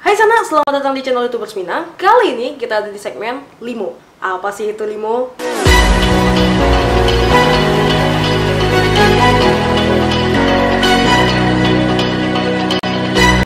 Hai sana, selamat datang di channel YouTubers Minang. Kali ini kita ada di segmen Limo. Apa sih itu Limo?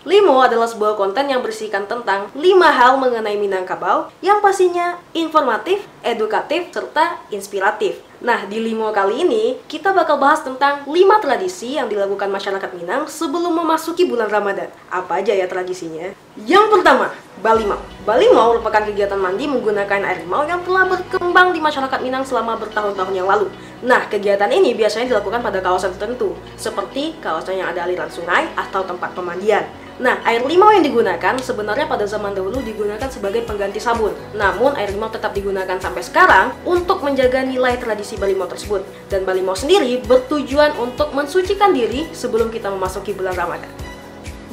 Limo adalah sebuah konten yang berisikan tentang 5 hal mengenai Minangkabau yang pastinya informatif, edukatif, serta inspiratif. Nah, di Limo kali ini kita bakal bahas tentang 5 tradisi yang dilakukan masyarakat Minang sebelum memasuki bulan Ramadan. Apa aja ya tradisinya? Yang pertama, Balimau. Balimau merupakan kegiatan mandi menggunakan air limau yang telah berkembang di masyarakat Minang selama bertahun-tahun yang lalu. Nah, kegiatan ini biasanya dilakukan pada kawasan tertentu, seperti kawasan yang ada aliran sungai atau tempat pemandian. Nah, air limau yang digunakan sebenarnya pada zaman dahulu digunakan sebagai pengganti sabun. Namun, air limau tetap digunakan sampai sekarang untuk menjaga nilai tradisi Balimau tersebut. Dan Balimau sendiri bertujuan untuk mensucikan diri sebelum kita memasuki bulan Ramadan.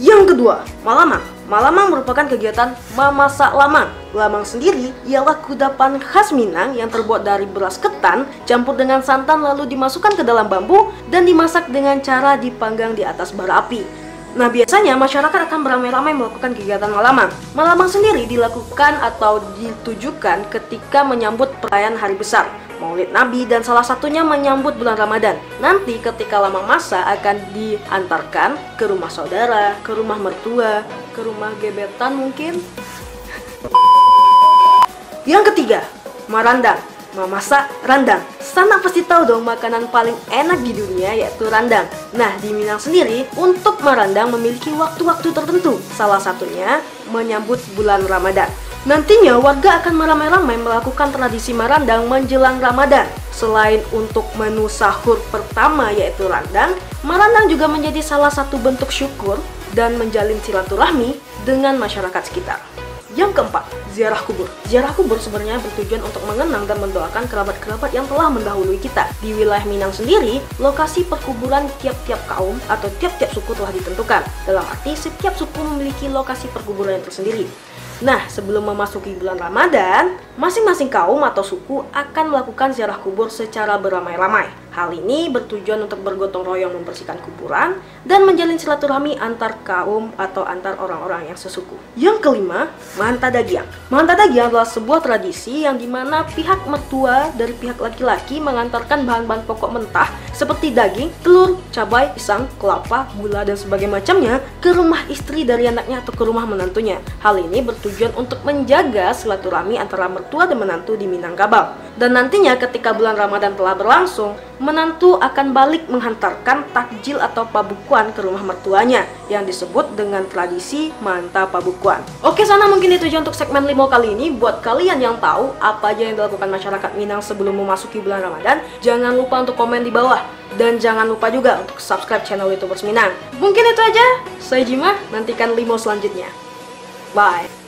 Yang kedua, Malamang. Malamang merupakan kegiatan memasak lamang. Lamang sendiri ialah kudapan khas Minang yang terbuat dari beras ketan campur dengan santan lalu dimasukkan ke dalam bambu dan dimasak dengan cara dipanggang di atas bara api. Nah, biasanya masyarakat akan beramai-ramai melakukan kegiatan Malamang. Malamang sendiri dilakukan atau ditujukan ketika menyambut perayaan hari besar, Maulid Nabi, dan salah satunya menyambut bulan Ramadan. Nanti ketika lamang masak akan diantarkan ke rumah saudara, ke rumah mertua, ke rumah gebetan mungkin. Yang ketiga, Marandang. Memasak randang. Sana pasti tahu dong makanan paling enak di dunia yaitu randang. Nah, di Minang sendiri untuk merandang memiliki waktu-waktu tertentu. Salah satunya menyambut bulan Ramadan. Nantinya warga akan meramai-ramai melakukan tradisi merandang menjelang Ramadan. Selain untuk menu sahur pertama yaitu randang, merandang juga menjadi salah satu bentuk syukur dan menjalin silaturahmi dengan masyarakat sekitar. Yang keempat, ziarah kubur. Ziarah kubur sebenarnya bertujuan untuk mengenang dan mendoakan kerabat-kerabat yang telah mendahului kita. Di wilayah Minang sendiri, lokasi perkuburan tiap-tiap kaum atau tiap-tiap suku telah ditentukan. Dalam arti, setiap suku memiliki lokasi perkuburan yang tersendiri. Nah, sebelum memasuki bulan Ramadan, masing-masing kaum atau suku akan melakukan ziarah kubur secara beramai-ramai. Hal ini bertujuan untuk bergotong royong membersihkan kuburan dan menjalin silaturahmi antar kaum atau antar orang-orang yang sesuku. Yang kelima, Mantadagiang. Mantadagiang adalah sebuah tradisi yang dimana pihak mertua dari pihak laki-laki mengantarkan bahan-bahan pokok mentah seperti daging, telur, cabai, pisang, kelapa, gula, dan sebagainya macamnya ke rumah istri dari anaknya atau ke rumah menantunya. Hal ini bertujuan untuk menjaga silaturahmi antara mertua dan menantu di Minangkabau. Dan nantinya ketika bulan Ramadan telah berlangsung, menantu akan balik menghantarkan takjil atau pabukuan ke rumah mertuanya yang disebut dengan tradisi manta pabukuan. Oke, sana mungkin itu aja untuk segmen Limo kali ini. Buat kalian yang tahu apa aja yang dilakukan masyarakat Minang sebelum memasuki bulan Ramadan, jangan lupa untuk komen di bawah. Dan jangan lupa juga untuk subscribe channel YouTubers Minang. Mungkin itu aja. Saya Jima, nantikan Limo selanjutnya. Bye.